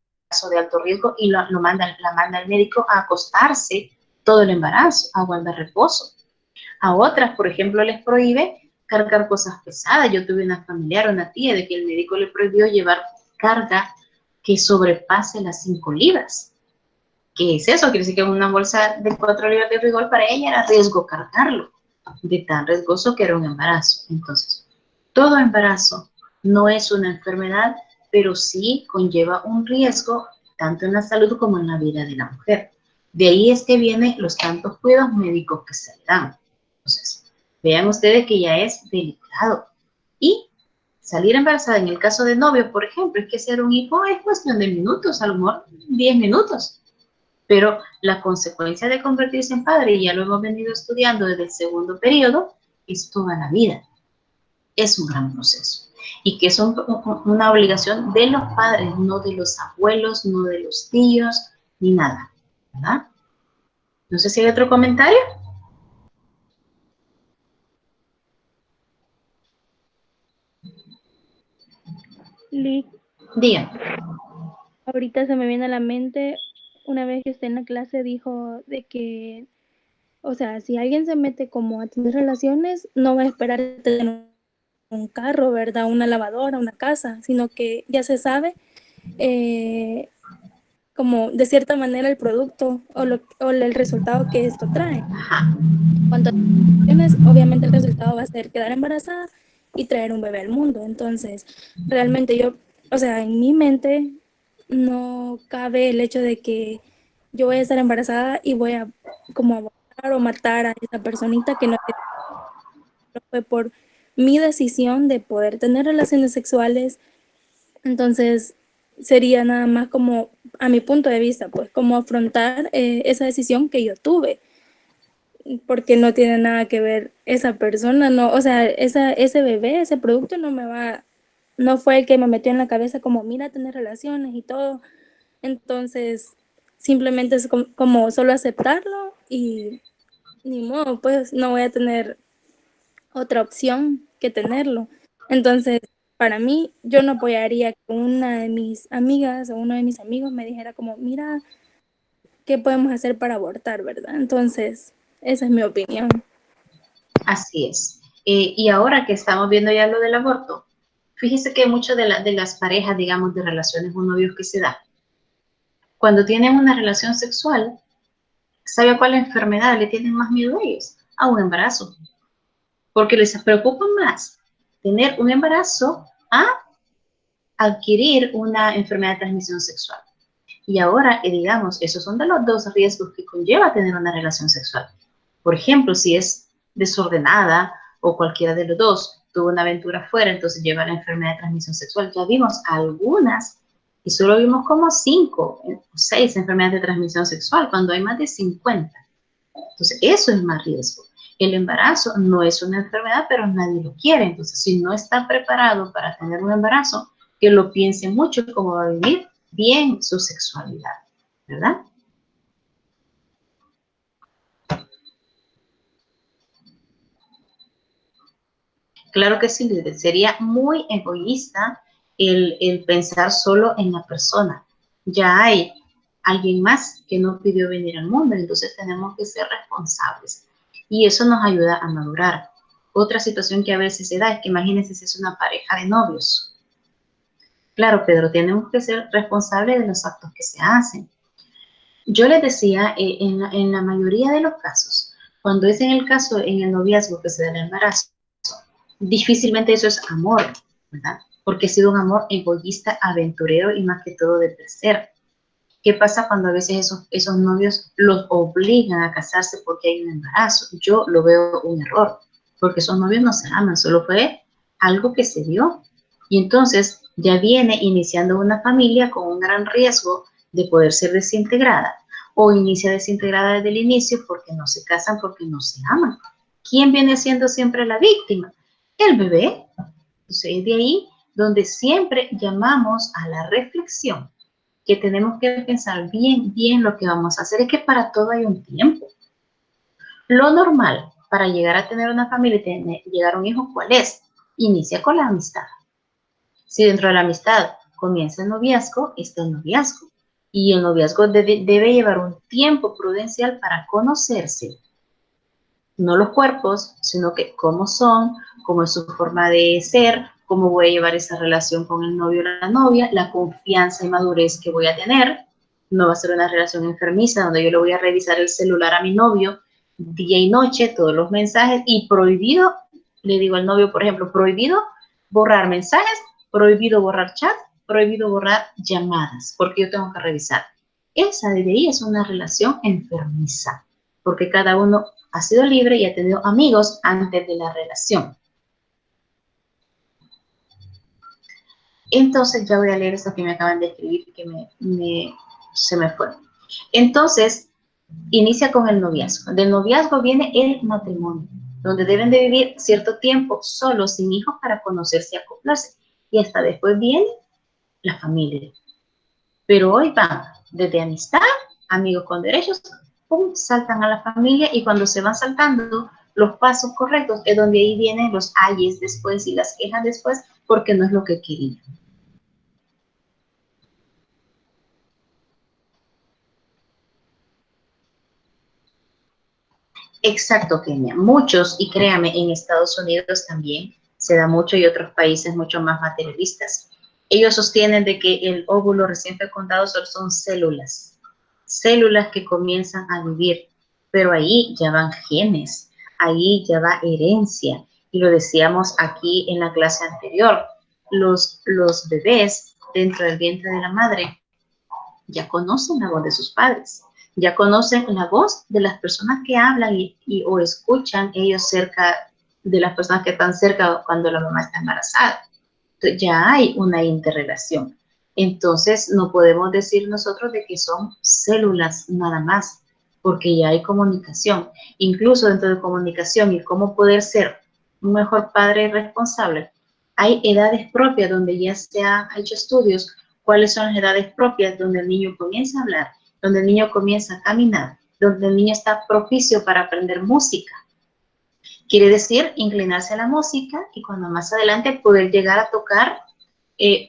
de alto riesgo y la manda el médico a acostarse todo el embarazo, a guardar reposo. A otras, por ejemplo, les prohíbe cargar cosas pesadas. Yo tuve una familiar, una tía, de que el médico le prohibió llevar carga que sobrepase las 5 libras. ¿Qué es eso? Quiere decir que una bolsa de 4 libras de frijol para ella era riesgo cargarlo, de tan riesgoso que era un embarazo. Entonces, todo embarazo no es una enfermedad, pero sí conlleva un riesgo tanto en la salud como en la vida de la mujer. De ahí es que vienen los tantos cuidados médicos que se le dan. Entonces, vean ustedes que ya es delicado. Y salir embarazada en el caso de novio, por ejemplo, es que ser un hijo es cuestión de minutos, a lo mejor 10 minutos. Pero la consecuencia de convertirse en padre, y ya lo hemos venido estudiando desde el segundo periodo, es toda la vida. Es un gran proceso. Y que es una obligación de los padres, no de los abuelos, no de los tíos, ni nada, ¿verdad? No sé si hay otro comentario. Liz, Dígame. ahorita se me viene a la mente, una vez que usted en la clase dijo de que, o sea, si alguien se mete como a tener relaciones, no va a esperar a tener un carro, ¿verdad? Una lavadora, una casa, sino que ya se sabe como de cierta manera el producto o el resultado que esto trae. Cuanto a relaciones, obviamente el resultado va a ser quedar embarazada y traer un bebé al mundo. Entonces, realmente yo, o sea, en mi mente no cabe el hecho de que yo voy a estar embarazada y voy a como abortar o matar a esa personita que no fue por mi decisión de poder tener relaciones sexuales. Entonces, sería nada más como, a mi punto de vista, pues como afrontar esa decisión que yo tuve, porque no tiene nada que ver esa persona, no, o sea, ese bebé, ese producto no fue el que me metió en la cabeza como, mira, tener relaciones y todo. Entonces, simplemente es como solo aceptarlo y ni modo, pues no voy a tener otra opción que tenerlo. Entonces, para mí, yo no apoyaría que una de mis amigas o uno de mis amigos me dijera como, mira, ¿qué podemos hacer para abortar, verdad? Entonces, esa es mi opinión. Así es. Y ahora que estamos viendo ya lo del aborto, Fíjese que muchas de las parejas, digamos, de relaciones o novios que se da, cuando tienen una relación sexual, ¿sabe a cuál enfermedad le tienen más miedo a ellos? A un embarazo. Porque les preocupa más tener un embarazo a adquirir una enfermedad de transmisión sexual. Y ahora, digamos, esos son de los dos riesgos que conlleva tener una relación sexual. Por ejemplo, si es desordenada o cualquiera de los dos tuvo una aventura fuera, entonces lleva la enfermedad de transmisión sexual. Ya vimos algunas y solo vimos como 5 o 6 enfermedades de transmisión sexual cuando hay más de 50. Entonces, eso es más riesgo. El embarazo no es una enfermedad, pero nadie lo quiere. Entonces, si no está preparado para tener un embarazo, que lo piense mucho cómo va a vivir bien su sexualidad, ¿verdad? Claro que sí, Lidia. Sería muy egoísta el pensar solo en la persona. Ya hay alguien más que no pidió venir al mundo, entonces tenemos que ser responsables. Y eso nos ayuda a madurar. Otra situación que a veces se da es que imagínense si es una pareja de novios. Claro, Pedro, tenemos que ser responsables de los actos que se hacen. Yo les decía, en la mayoría de los casos, cuando es en el caso, en el noviazgo que se da el embarazo, difícilmente eso es amor, ¿verdad? Porque ha sido un amor egoísta, aventurero y más que todo de placer. ¿Qué pasa cuando a veces esos novios los obligan a casarse porque hay un embarazo? Yo lo veo un error, porque esos novios no se aman, solo fue algo que se dio. Y entonces ya viene iniciando una familia con un gran riesgo de poder ser desintegrada, o inicia desintegrada desde el inicio porque no se casan, porque no se aman. ¿Quién viene siendo siempre la víctima? El bebé. Entonces es de ahí donde siempre llamamos a la reflexión, que tenemos que pensar bien lo que vamos a hacer. Es que para todo hay un tiempo. Lo normal para llegar a tener una familia y llegar a un hijo, ¿cuál es? Inicia con la amistad. Si dentro de la amistad comienza el noviazgo, está el noviazgo. Y el noviazgo debe llevar un tiempo prudencial para conocerse. No los cuerpos, sino que cómo son, cómo es su forma de ser, cómo voy a llevar esa relación con el novio o la novia, la confianza y madurez que voy a tener. No va a ser una relación enfermiza donde yo le voy a revisar el celular a mi novio día y noche, todos los mensajes, y prohibido, le digo al novio, por ejemplo, prohibido borrar mensajes, prohibido borrar chat, prohibido borrar llamadas, porque yo tengo que revisar. Esa de ahí es una relación enfermiza, porque cada uno ha sido libre y ha tenido amigos antes de la relación. Entonces, ya voy a leer esto que me acaban de escribir, que se me fue. Entonces, inicia con el noviazgo. Del noviazgo viene el matrimonio, donde deben de vivir cierto tiempo solos, sin hijos, para conocerse y acoplarse. Y hasta después viene la familia. Pero hoy van desde amistad, amigos con derechos, pum, saltan a la familia, y cuando se van saltando los pasos correctos es donde ahí vienen los ayes después y las quejas después, porque no es lo que querían. Exacto, Kenia. Muchos, y créame, en Estados Unidos también se da mucho, y otros países mucho más materialistas. Ellos sostienen de que el óvulo recién fecundado solo son células que comienzan a vivir, pero ahí ya van genes, ahí ya va herencia, y lo decíamos aquí en la clase anterior, los bebés dentro del vientre de la madre ya conocen la voz de sus padres, ya conocen la voz de las personas que hablan o escuchan ellos cerca de las personas que están cerca cuando la mamá está embarazada. Entonces, ya hay una interrelación. Entonces, no podemos decir nosotros de que son células nada más, porque ya hay comunicación. Incluso dentro de comunicación y cómo poder ser un mejor padre responsable, hay edades propias donde ya se han hecho estudios. ¿Cuáles son las edades propias donde el niño comienza a hablar, donde el niño comienza a caminar, donde el niño está propicio para aprender música? Quiere decir inclinarse a la música y cuando más adelante poder llegar a tocar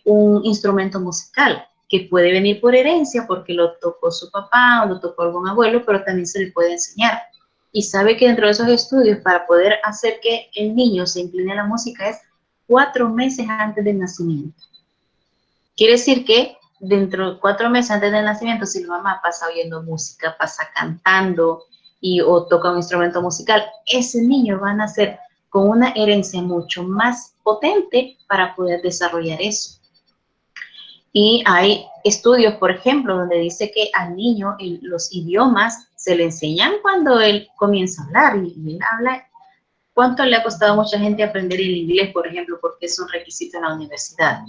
un instrumento musical, que puede venir por herencia porque lo tocó su papá o lo tocó algún abuelo, pero también se le puede enseñar. Y sabe que dentro de esos estudios, para poder hacer que el niño se incline a la música, es 4 meses antes del nacimiento. Quiere decir que dentro de 4 meses antes del nacimiento, si la mamá pasa oyendo música, pasa cantando o toca un instrumento musical, ese niño va a nacer con una herencia mucho más potente para poder desarrollar eso. Y hay estudios, por ejemplo, donde dice que al niño los idiomas se le enseñan cuando él comienza a hablar, y él habla. ¿Cuánto le ha costado a mucha gente aprender el inglés, por ejemplo, porque es un requisito en la universidad?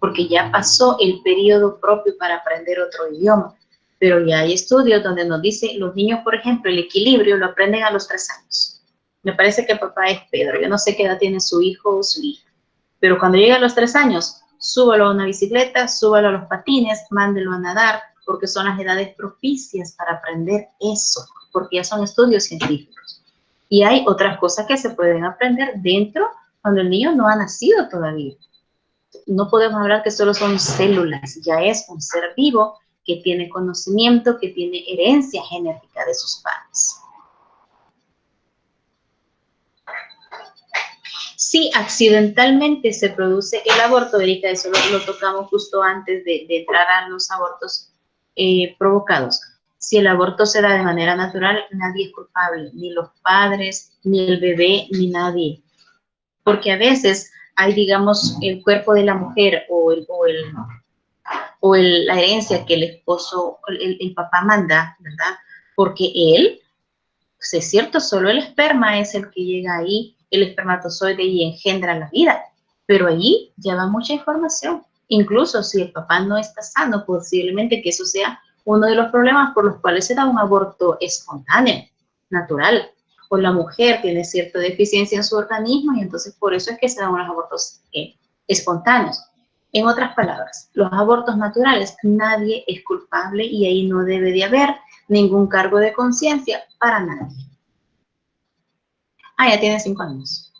Porque ya pasó el periodo propio para aprender otro idioma. Pero ya hay estudios donde nos dice, los niños, por ejemplo, el equilibrio lo aprenden a los 3 años. Me parece que papá es Pedro, yo no sé qué edad tiene su hijo o su hija. Pero cuando llega a los 3 años, súbalo a una bicicleta, súbalo a los patines, mándelo a nadar, porque son las edades propicias para aprender eso, porque ya son estudios científicos. Y hay otras cosas que se pueden aprender dentro cuando el niño no ha nacido todavía. No podemos hablar que solo son células, ya es un ser vivo que tiene conocimiento, que tiene herencia genética de sus padres. Si accidentalmente se produce el aborto, Erika, eso lo tocamos justo antes de entrar a los abortos provocados. Si el aborto se da de manera natural, nadie es culpable, ni los padres, ni el bebé, ni nadie. Porque a veces hay, digamos, el cuerpo de la mujer la herencia que el esposo, el papá manda, ¿verdad? Porque él, pues es cierto, solo el esperma es el que llega ahí, el espermatozoide, y engendra la vida, pero allí lleva mucha información. Incluso si el papá no está sano, posiblemente que eso sea uno de los problemas por los cuales se da un aborto espontáneo, natural, o la mujer tiene cierta deficiencia en su organismo y entonces por eso es que se dan unos abortos espontáneos. En otras palabras, los abortos naturales, nadie es culpable y ahí no debe de haber ningún cargo de conciencia para nadie. Ah, ya tiene 5 años.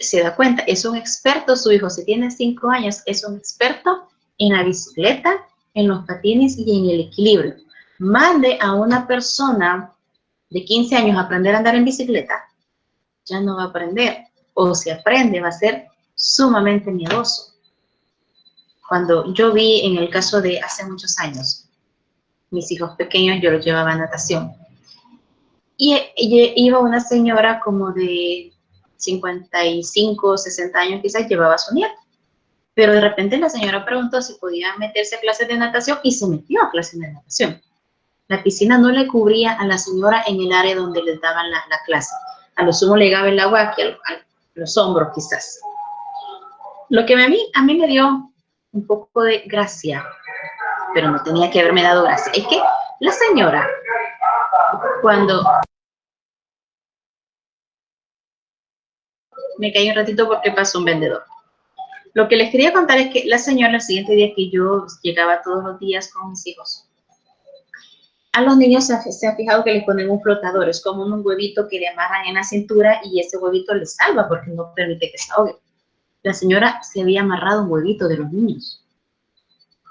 Se da cuenta, es un experto su hijo, si tiene 5 años, es un experto en la bicicleta, en los patines y en el equilibrio. Mande a una persona de 15 años a aprender a andar en bicicleta, ya no va a aprender, o si aprende va a ser sumamente miedoso. Cuando yo vi en el caso de hace muchos años, mis hijos pequeños, yo los llevaba a natación, y iba una señora como de 55, 60 años quizás, llevaba a su nieto, pero de repente la señora preguntó si podía meterse a clases de natación y se metió a clases de natación. La piscina no le cubría a la señora en el área donde les daban la clase. A lo sumo le llegaba el agua aquí a los hombros quizás. Lo que a mí me dio un poco de gracia, pero no tenía que haberme dado gracia, es que la señora, cuando... Me caí un ratito porque pasó un vendedor. Lo que les quería contar es que la señora, el siguiente día que yo llegaba todos los días con mis hijos, a los niños se ha fijado que les ponen un flotador, es como un huevito que le amarran en la cintura y ese huevito les salva porque no permite que se ahogue. La señora se había amarrado un huevito de los niños,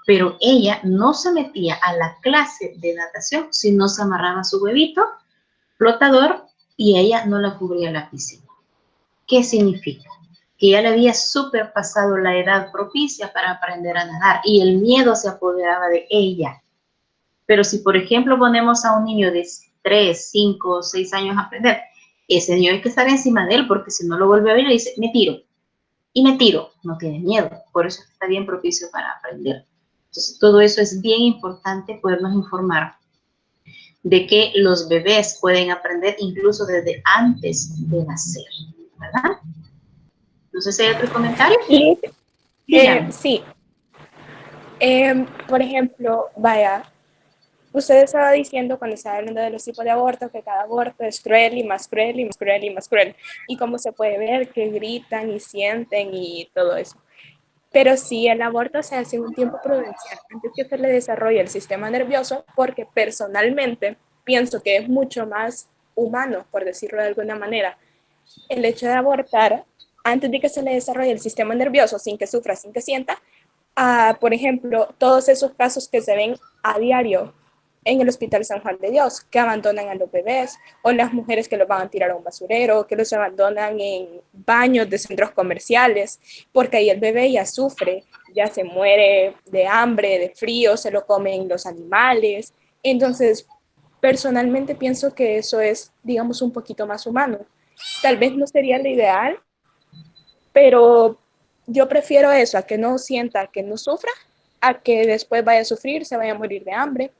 pero ella no se metía a la clase de natación si no se amarraba su huevito flotador y ella no la cubría la piscina. ¿Qué significa? Que ya le había superpasado la edad propicia para aprender a nadar y el miedo se apoderaba de ella. Pero si, por ejemplo, ponemos a un niño de 3, 5, 6 años a aprender, ese niño hay que estar encima de él, porque si no lo vuelve a ver, le dice, me tiro. Y me tiro, no tiene miedo. Por eso está bien propicio para aprender. Entonces, todo eso es bien importante podernos informar de que los bebés pueden aprender incluso desde antes de nacer, ¿verdad? No sé si hay otro comentario. Sí. Por ejemplo, vaya, usted estaba diciendo cuando estaba hablando de los tipos de aborto que cada aborto es cruel y más cruel y más cruel y más cruel. Y cómo se puede ver que gritan y sienten y todo eso. Pero si el aborto se hace en un tiempo prudencial, antes que se le desarrolle el sistema nervioso, porque personalmente pienso que es mucho más humano, por decirlo de alguna manera, el hecho de abortar antes de que se le desarrolle el sistema nervioso, sin que sufra, sin que sienta, por ejemplo, todos esos casos que se ven a diario en el Hospital San Juan de Dios, que abandonan a los bebés, o las mujeres que los van a tirar a un basurero, que los abandonan en baños de centros comerciales, porque ahí el bebé ya sufre, ya se muere de hambre, de frío, se lo comen los animales. Entonces, personalmente pienso que eso es, digamos, un poquito más humano. Tal vez no sería lo ideal, pero yo prefiero eso, a que no sienta, que no sufra, a que después vaya a sufrir, se vaya a morir de hambre.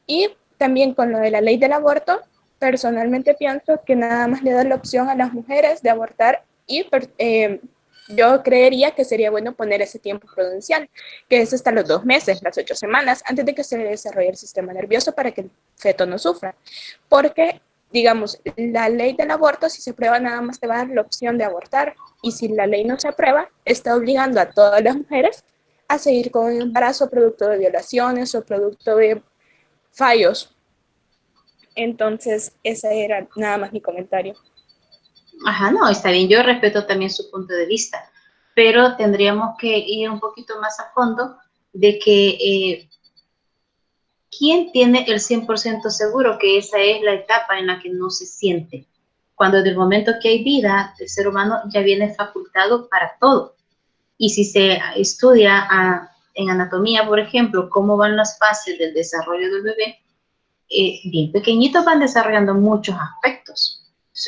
Y también con lo de la ley del aborto, personalmente pienso que nada más le da la opción a las mujeres de abortar y yo creería que sería bueno poner ese tiempo prudencial, que es hasta los 2 meses, las 8 semanas, antes de que se desarrolle el sistema nervioso para que el feto no sufra. Porque, digamos, la ley del aborto, si se aprueba, nada más te va a dar la opción de abortar. Y si la ley no se aprueba, está obligando a todas las mujeres a seguir con un embarazo producto de violaciones o producto de fallos. Entonces, ese era nada más mi comentario. Ajá, no, está bien, yo respeto también su punto de vista, pero tendríamos que ir un poquito más a fondo de que ¿quién tiene el 100% seguro que esa es la etapa en la que no se siente? Cuando del momento que hay vida, el ser humano ya viene facultado para todo. Y si se estudia en anatomía, por ejemplo, cómo van las fases del desarrollo del bebé, bien pequeñitos van desarrollando muchos aspectos.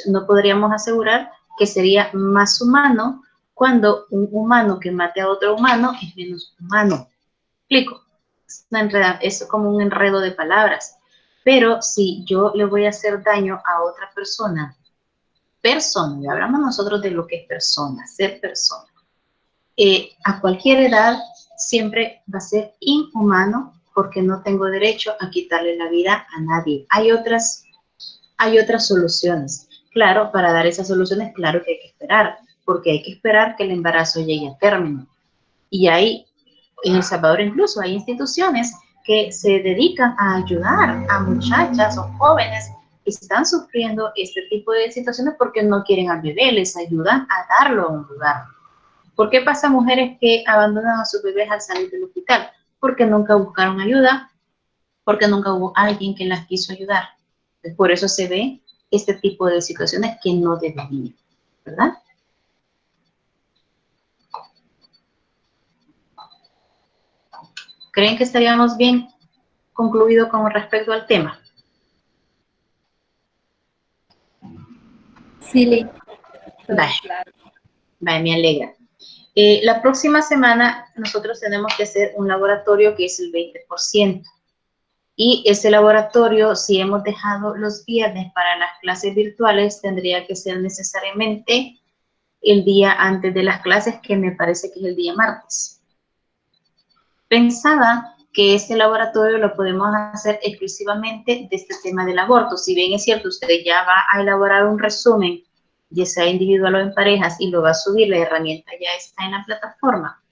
No podríamos asegurar que sería más humano cuando un humano que mate a otro humano es menos humano. ¿Explico? Es como un enredo de palabras. Pero si yo le voy a hacer daño a otra persona, y hablamos nosotros de lo que es persona, ser persona, a cualquier edad siempre va a ser inhumano porque no tengo derecho a quitarle la vida a nadie. Hay otras soluciones. Claro, para dar esas soluciones, claro que hay que esperar, porque hay que esperar que el embarazo llegue a término. Y hay, en El Salvador incluso, hay instituciones que se dedican a ayudar a muchachas o jóvenes que están sufriendo este tipo de situaciones porque no quieren al bebé, les ayudan a darlo a un lugar. ¿Por qué pasa mujeres que abandonan a sus bebés al salir del hospital? Porque nunca buscaron ayuda, porque nunca hubo alguien que las quiso ayudar. Por eso se ve este tipo de situaciones que no deberían, ¿verdad? ¿Creen que estaríamos bien concluido con respecto al tema? Sí, Ley. Vale, Claro. vale, me alegra. La próxima semana nosotros tenemos que hacer un laboratorio que es el 20%. Y ese laboratorio, si hemos dejado los viernes para las clases virtuales, tendría que ser necesariamente el día antes de las clases, que me parece que es el día martes. Pensaba que este laboratorio lo podemos hacer exclusivamente de este tema del aborto. Si bien es cierto, usted ya va a elaborar un resumen, ya sea individual o en parejas, y lo va a subir, la herramienta ya está en la plataforma.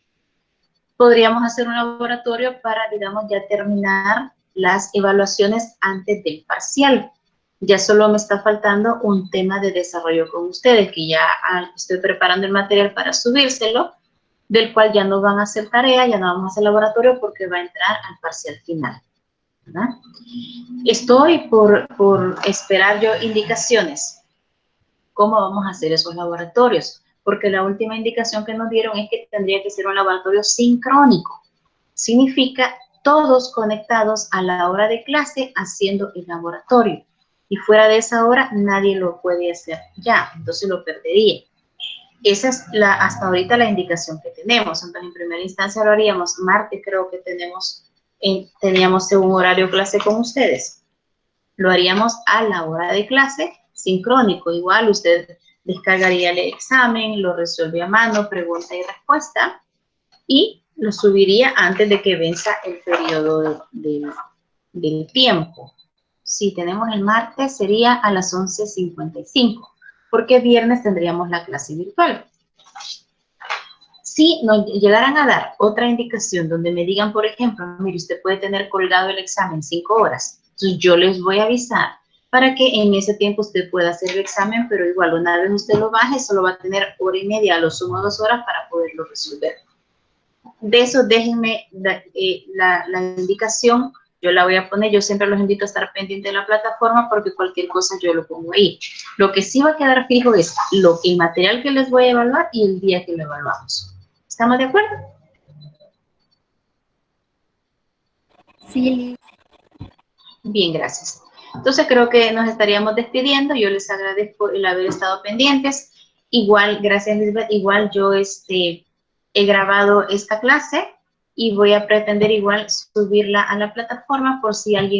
Podríamos hacer un laboratorio para, digamos, ya terminar las evaluaciones antes del parcial. Ya solo me está faltando un tema de desarrollo con ustedes, que ya estoy preparando el material para subírselo, del cual ya no van a hacer tarea, ya no vamos a hacer laboratorio porque va a entrar al parcial final, ¿verdad? Estoy por esperar yo indicaciones. ¿Cómo vamos a hacer esos laboratorios? Porque la última indicación que nos dieron es que tendría que ser un laboratorio sincrónico. Significa todos conectados a la hora de clase haciendo el laboratorio. Y fuera de esa hora nadie lo puede hacer ya, entonces lo perdería. Esa es hasta ahorita la indicación que tenemos. Entonces, en primera instancia lo haríamos martes, creo que teníamos un horario clase con ustedes. Lo haríamos a la hora de clase, sincrónico. Igual usted descargaría el examen, lo resuelve a mano, pregunta y respuesta, y lo subiría antes de que venza el periodo del tiempo. Si tenemos el martes, sería a las 11:55. Porque viernes tendríamos la clase virtual. Si nos llegaran a dar otra indicación donde me digan, por ejemplo, mire, usted puede tener colgado el examen 5 horas, entonces yo les voy a avisar para que en ese tiempo usted pueda hacer el examen, pero igual una vez usted lo baje, solo va a tener hora y media, a lo sumo 2 horas para poderlo resolver. De eso déjenme la indicación Yo la voy a poner, yo siempre los invito a estar pendientes de la plataforma porque cualquier cosa yo lo pongo ahí. Lo que sí va a quedar fijo es el material que les voy a evaluar y el día que lo evaluamos. ¿Estamos de acuerdo? Sí. Bien, gracias. Entonces creo que nos estaríamos despidiendo. Yo les agradezco el haber estado pendientes. Igual, gracias Lisbeth, igual yo he grabado esta clase y voy a pretender igual subirla a la plataforma por si alguien